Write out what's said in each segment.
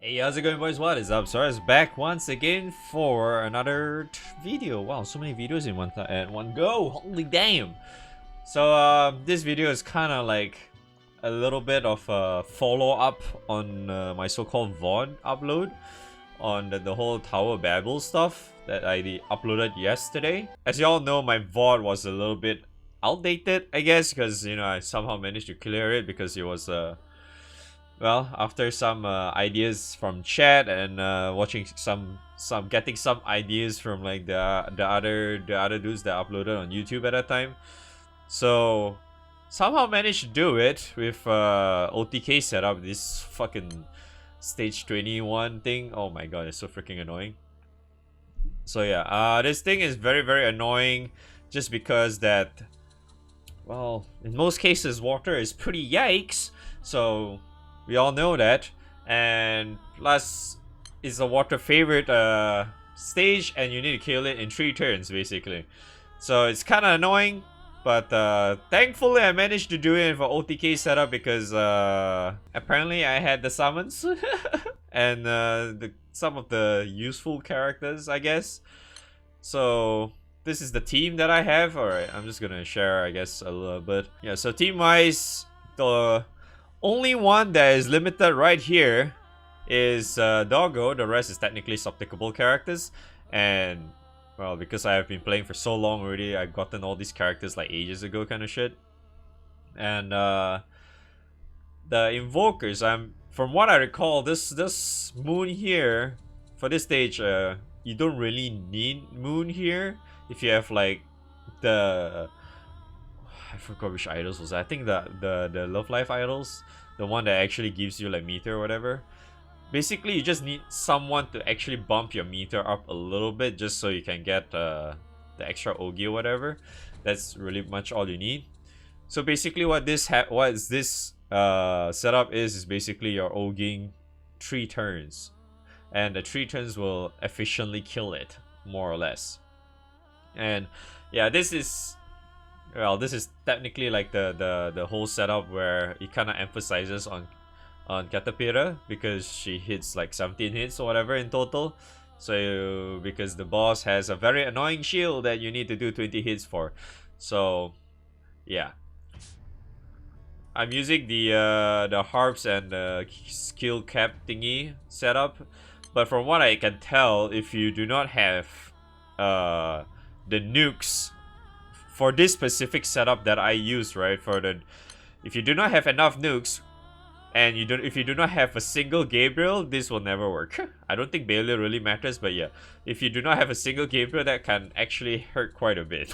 Hey, how's it going, boys? What is up? Sora's back once again for another video. Wow, so many videos in one go. Holy damn! So this video is kind of like a little bit of a follow-up on my so-called VOD upload on the whole Tower Babyl stuff that I uploaded yesterday. As y'all know, my VOD was a little bit outdated, I guess, because I somehow managed to clear it because it was well, after some ideas from chat and watching getting some ideas from like the other dudes that uploaded on YouTube at that time, so somehow managed to do it with OTK setup. This fucking stage 21 thing. Oh my god, it's so freaking annoying. So yeah, this thing is very annoying, just because that, well, in most cases water is pretty yikes. So we all know that, and plus it's a water favorite stage, and you need to kill it in 3 turns basically. So it's kind of annoying, but thankfully I managed to do it for OTK setup because apparently I had the summons and some of the useful characters, I guess. So this is the team that I have. Alright, I'm just gonna share, I guess, a little bit. Yeah, so team wise, the only one that is limited right here is Doggo. The rest is technically supplicable characters. And, well, because I have been playing for so long already, I've gotten all these characters like ages ago kind of shit. And the invokers, from what I recall, this moon here, for this stage, you don't really need moon here. If you have like the, I forgot which idols was that. I think the Love Life idols, the one that actually gives you like meter or whatever. Basically, you just need someone to actually bump your meter up a little bit, just so you can get the extra Ogi or whatever. That's really much all you need. So basically, what this setup is basically you're Oging 3 turns, and the 3 turns will efficiently kill it, more or less. And yeah, this is, well, this is technically like the whole setup where it kind of emphasizes on Caterpillar, because she hits like 17 hits or whatever in total. So because the boss has a very annoying shield that you need to do 20 hits for. So yeah, I'm using the harps and the skill cap thingy setup, but from what I can tell, if you do not have the nukes for this specific setup that I use, right? If you do not have enough nukes, and if you do not have a single Gabriel, this will never work. I don't think Babyl really matters, but yeah, if you do not have a single Gabriel, that can actually hurt quite a bit.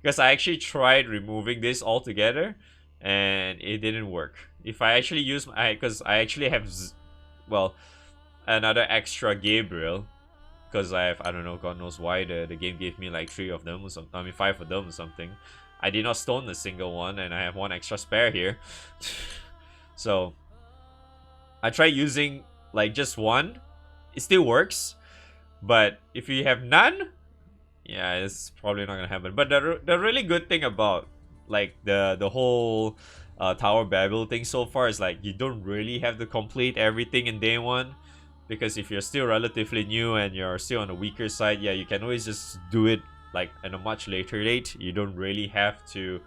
Because I actually tried removing this altogether, and it didn't work. If I actually use because I actually have, well, another extra Gabriel. Because I don't know, God knows why the game gave me like 3 of them or something. I mean 5 of them or something. I did not stone a single one, and I have 1 extra spare here. So I tried using like just 1. It still works, but if you have none, yeah, it's probably not gonna happen. But the really good thing about like the whole Tower Babyl thing so far is like you don't really have to complete everything in day 1. Because if you're still relatively new and you're still on the weaker side, yeah, you can always just do it like at a much later date. You don't really have to,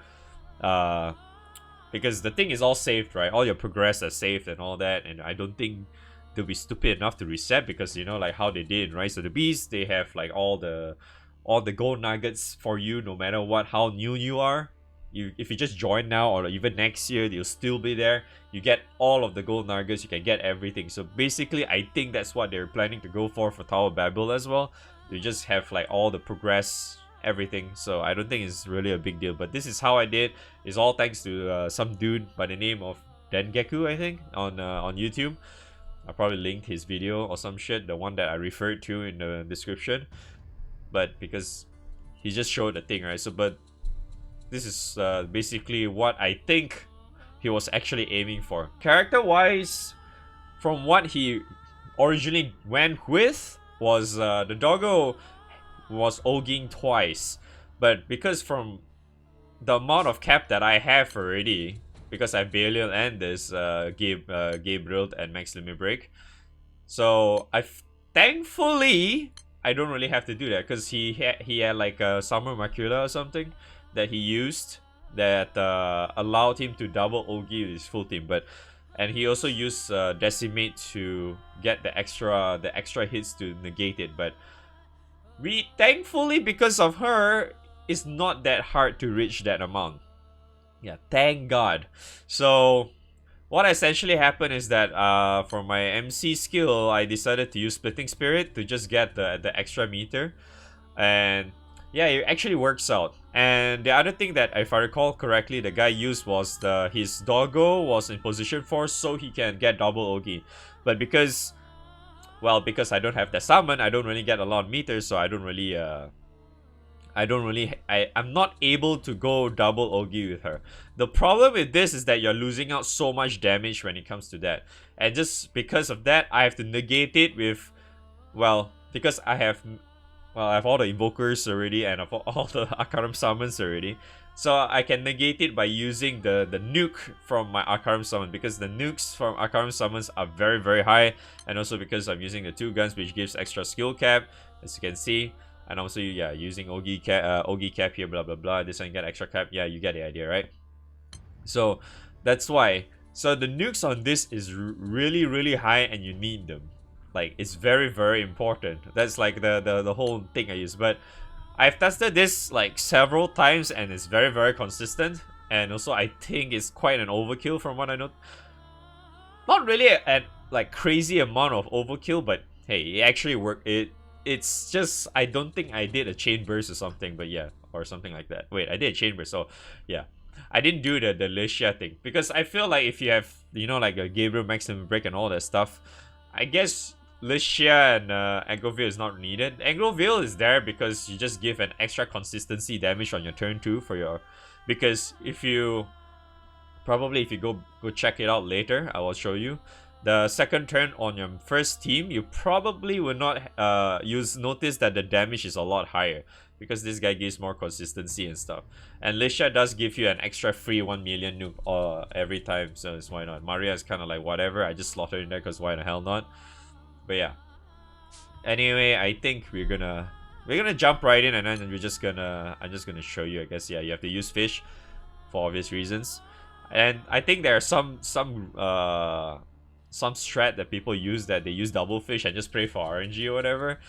because the thing is all saved, right? All your progress are saved and all that, and I don't think they'll be stupid enough to reset, because like how they did in Rise of the Beast, they have like all the gold nuggets for you, no matter how new you are. If you just join now or even next year, they'll still be there. You get all of the gold nuggets, you can get everything. So basically, I think that's what they're planning to go for Tower Babyl as well. You just have like all the progress, everything. So I don't think it's really a big deal. But this is how I did. It's all thanks to some dude by the name of Dengeku, I think, on YouTube. I probably linked his video or some shit, the one that I referred to in the description. But because he just showed the thing, right? So but this is basically what I think he was actually aiming for. Character-wise, from what he originally went with, was the Doggo was Oging twice. But because from the amount of cap that I have already, because I have Babyl and this Gabriel and Max Limit Break, So thankfully I don't really have to do that because he had like a summer macula or something that he used that allowed him to double Ogi with his full team. And he also used Decimate to get the extra hits to negate it. But thankfully, because of her, it's not that hard to reach that amount. Yeah, thank God. So what essentially happened is that for my MC skill, I decided to use Splitting Spirit to just get the extra meter. And yeah, it actually works out. And the other thing that, if I recall correctly, the guy used was his doggo was in position 4 so he can get double Ogi. But because I don't have the summon, I don't really get a lot of meters, so I'm not able to go double Ogi with her. The problem with this is that you're losing out so much damage when it comes to that. And just because of that, I have to negate it with, because I have all the invokers already and all the Akaram summons already. So I can negate it by using the nuke from my Akaram summon, because the nukes from Akaram summons are very, very high. And also because I'm using the 2 guns, which gives extra skill cap, as you can see. And also, yeah, using Ogi cap here, blah, blah, blah. This one get extra cap. Yeah, you get the idea, right? So that's why. So the nukes on this is really, really high and you need them. Like, it's very, very important. That's like the whole thing I use. But I've tested this like several times and it's very, very consistent. And also I think it's quite an overkill from what I know. Not really a like crazy amount of overkill, but hey, it actually worked. It's just, I don't think I did a chain burst or something, but yeah, or something like that. Wait, I did a chain burst, so yeah. I didn't do the Licia thing, because I feel like if you have, you know, like a Gabriel maximum break and all that stuff, I guess Licia and Angroville is not needed. Angroville is there because you just give an extra consistency damage on your turn 2 for your, because if you go check it out later, I will show you. The second turn on your first team, you probably will not notice that the damage is a lot higher, because this guy gives more consistency and stuff. And Licia does give you an extra free 1 million nuke every time, so it's why not. Maria is kind of like whatever, I just slaughter in there because why the hell not. But yeah. Anyway, I think we're gonna jump right in, and then I'm just gonna show you, I guess. Yeah, you have to use fish for obvious reasons. And I think there are some strat that people use, that they use double fish and just pray for RNG or whatever.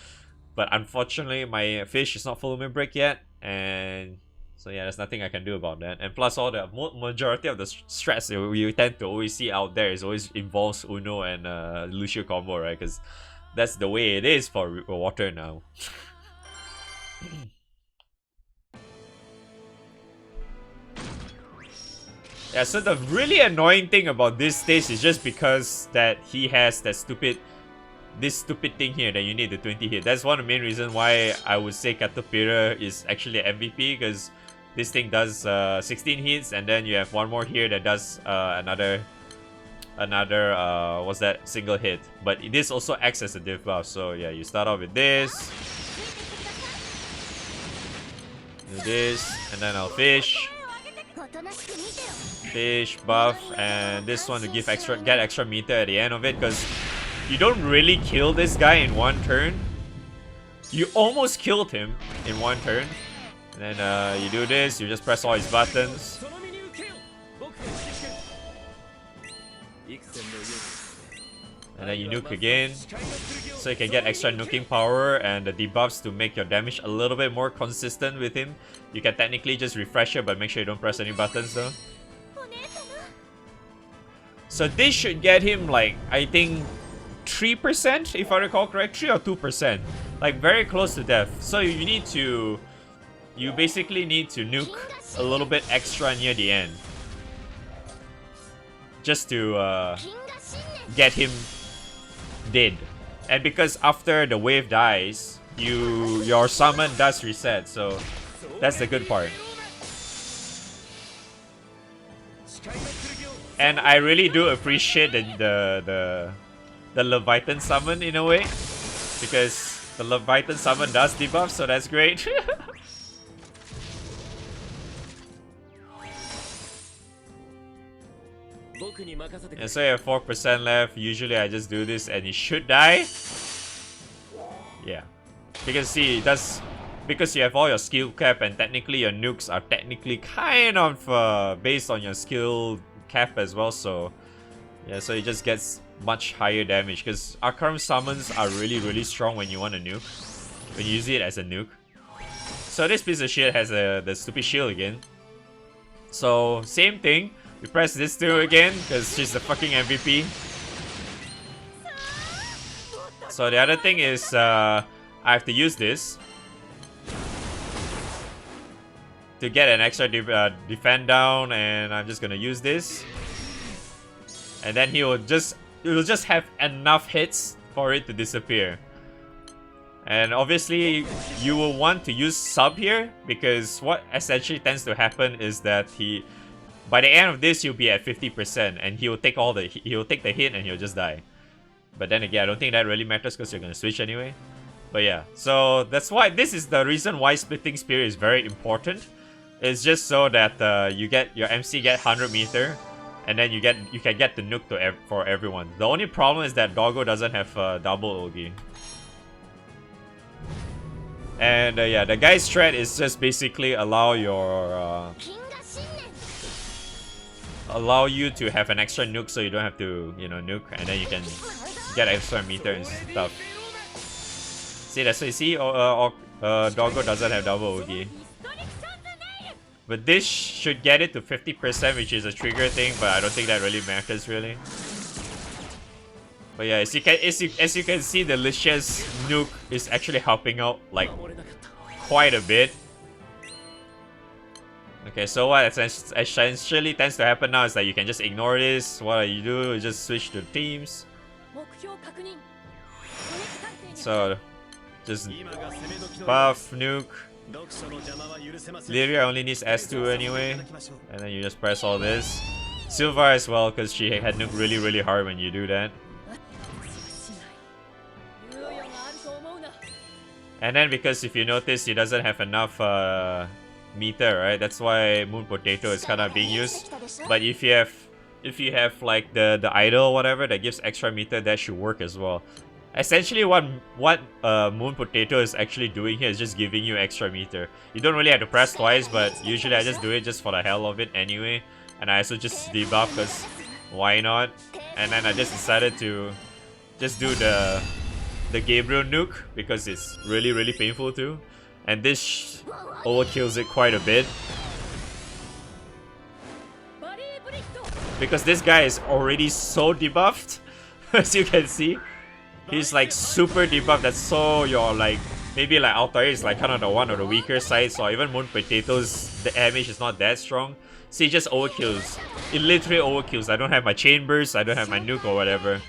But unfortunately, my fish is not full limit break yet, and so yeah, there's nothing I can do about that. And plus, all the majority of the strats you tend to always see out there is always involves Uno and Lucio combo, right? Because that's the way it is for water now. Yeah, so the really annoying thing about this stage is just because that he has that stupid thing here that you need the 20 hit. That's one of the main reasons why I would say Caterpillar is actually MVP, because this thing does 16 hits, and then you have one more here that does another what's that, single hit. But this also acts as a diff buff. So yeah, you start off with this, do this, and then I'll fish buff, and this one to get extra meter at the end of it, because you don't really kill this guy in one turn. You almost killed him in one turn. And then you do this, you just press all his buttons. And then you nuke again, so you can get extra nuking power and the debuffs to make your damage a little bit more consistent with him. You can technically just refresh it, but make sure you don't press any buttons though. So this should get him like, I think 3% if I recall correct, 3 or 2%, like very close to death. So you basically need to nuke a little bit extra near the end, just to get him dead. And because after the wave dies, your summon does reset, so that's the good part. And I really do appreciate the Leviathan summon in a way, because the Leviathan summon does debuff, so that's great. And so you have 4% left. Usually I just do this and it should die. Yeah. Because see, that's because you have all your skill cap and technically your nukes are technically kind of based on your skill cap as well. So yeah, so it just gets much higher damage because our current summons are really strong when you want a nuke. When you use it as a nuke. So this piece of shit has the stupid shield again. So same thing. We press this two again because she's the fucking MVP. So the other thing is I have to use this to get an extra defend down, and I'm just gonna use this. And then it will just have enough hits for it to disappear. And obviously you will want to use sub here because what essentially tends to happen is that by the end of this you'll be at 50% and he'll take the hit and he'll just die. But then again, I don't think that really matters because you're gonna switch anyway. But yeah, so that's why this is the reason why splitting spear is very important. It's just so that your MC get 100 meter. And then you can get the nuke for everyone. The only problem is that Doggo doesn't have double Ogi. And yeah, the guy's strat is just basically allow you to have an extra nuke so you don't have to, nuke, and then you can get extra meter and stuff. See, that's what you see. Doggo doesn't have double Ogi. But this should get it to 50%, which is a trigger thing, but I don't think that really matters, really. But yeah, as you can see, the Licious nuke is actually helping out, like, quite a bit. Okay, so what essentially tends to happen now is that you can just ignore this. What you do is just switch to teams. So, just buff, nuke. Lyria only needs S2 anyway, and then you just press all this. Sylvar as well, because she had nuke really hard when you do that. And then because if you notice, he doesn't have enough meter, right? That's why Moon Potato is kind of being used. But if you have like the idol or whatever that gives extra meter, that should work as well. Essentially, what Moon Potato is actually doing here is just giving you extra meter. You don't really have to press twice, but usually I just do it just for the hell of it anyway. And I also just debuff because why not? And then I just decided to just do the Gabriel nuke because it's really painful too. And this overkills it quite a bit. Because this guy is already so debuffed, as you can see. He's like super debuffed, that's so your like maybe like Altair is like kind of the one of the weaker sides, or even Moon Potato's the damage is not that strong. See, it just overkills. It literally overkills. I don't have my chain burst, I don't have my nuke or whatever.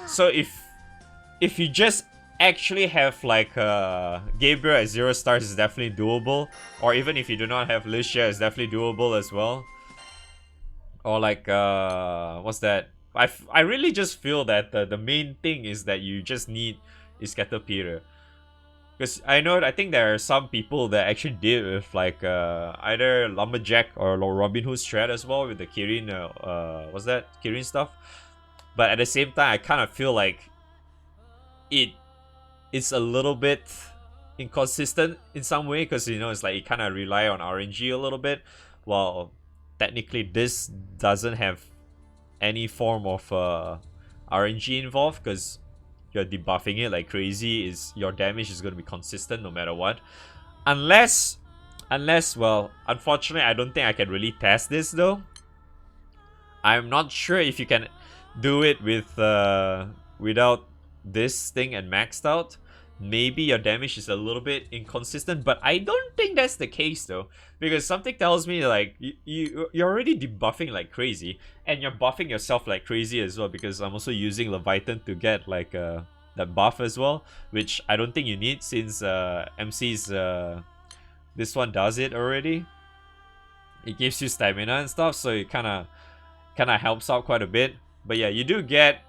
So if you just actually have like Gabriel at 0 stars is definitely doable, or even if you do not have Licia, it's definitely doable as well. Or like what's that? I really just feel that the main thing is that you just need is Caterpillar. Because I think there are some people that actually did with like either Lumberjack or Robin Hood strat as well with the Kirin, what's that? Kirin stuff. But at the same time, I kind of feel like it's a little bit inconsistent in some way because it's like it kind of rely on RNG a little bit, while technically this doesn't have any form of RNG involved because you're debuffing it like crazy. Your damage is going to be consistent no matter what, unless well, unfortunately I don't think I can really test this though. I'm not sure if you can do it with without this thing and maxed out. Maybe your damage is a little bit inconsistent, but I don't think that's the case though, because something tells me like you're already debuffing like crazy and you're buffing yourself like crazy as well, because I'm also using Leviathan to get like that buff as well, which I don't think you need since MC's this one does it already. It gives you stamina and stuff, so it kind of helps out quite a bit. But yeah, you do get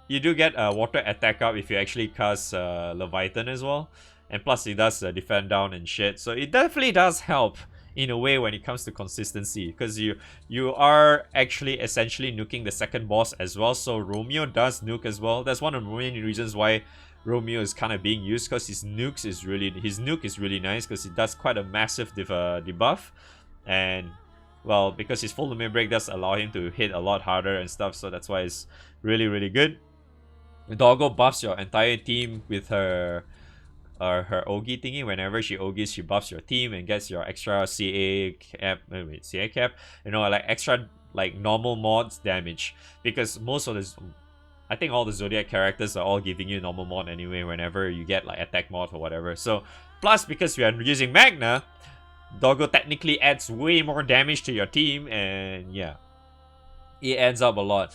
a water attack up if you actually cast Leviathan as well, and plus it does defend down and shit, so it definitely does help in a way when it comes to consistency, because you are actually essentially nuking the second boss as well. So Romeo does nuke as well. That's one of the main reasons why Romeo is kind of being used, because his nuke is really nice, because it does quite a massive debuff, and well, because his full limit break does allow him to hit a lot harder and stuff, so that's why it's really good. Doggo buffs your entire team with her Ogi thingy. Whenever she Ogis, she buffs your team and gets your extra CA cap, CA cap, you know, like extra like normal mods damage, because most of this, I think all the Zodiac characters are all giving you normal mod anyway whenever you get like attack mod or whatever. So plus, because we are using Magna, Doggo technically adds way more damage to your team, and yeah, it adds up a lot.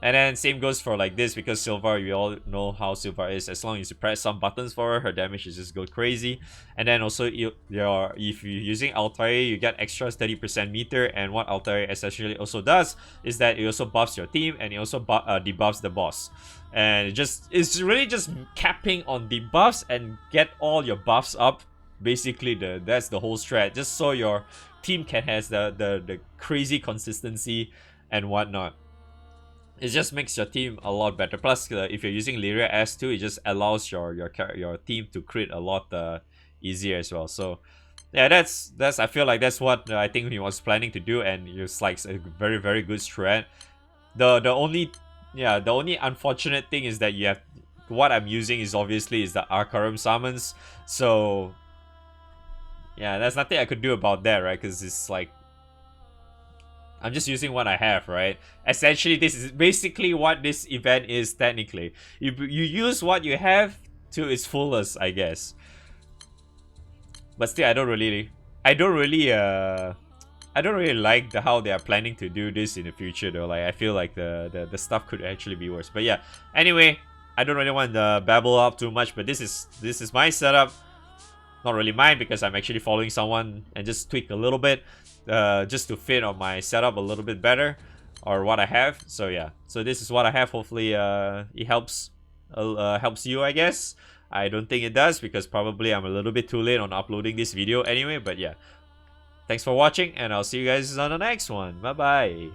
And then same goes for like this, because Silva, we all know how Silva is. As long as you press some buttons for her damage is just go crazy. And then also if you're using Altair, you get extra 30% meter. And what Altair essentially also does is that it also buffs your team, and it also debuffs the boss. And it's really just capping on debuffs and get all your buffs up. Basically, that's the whole strat, just so your team can has the crazy consistency and whatnot. It just makes your team a lot better. Plus, if you're using Lyria S2, it just allows your team to crit a lot easier as well. So yeah, that's I feel like that's what I think he was planning to do, and it's like a very good strat. The only unfortunate thing is that you have, what I'm using is obviously the Arcarum summons. So yeah, there's nothing I could do about that, right? Because it's like, I'm just using what I have, right? Essentially, this is basically what this event is technically. You use what you have to its fullest, I guess. But still, I don't really like how they are planning to do this in the future, though. Like, I feel like the stuff could actually be worse. But yeah, anyway, I don't really want to babble up too much, but this is my setup. Not really mine, because I'm actually following someone and just tweak a little bit, just to fit on my setup a little bit better, or what I have. So yeah, so this is what I have. Hopefully it helps you, I guess. I don't think it does, because probably I'm a little bit too late on uploading this video anyway. But yeah, thanks for watching, and I'll see you guys on the next one. Bye bye.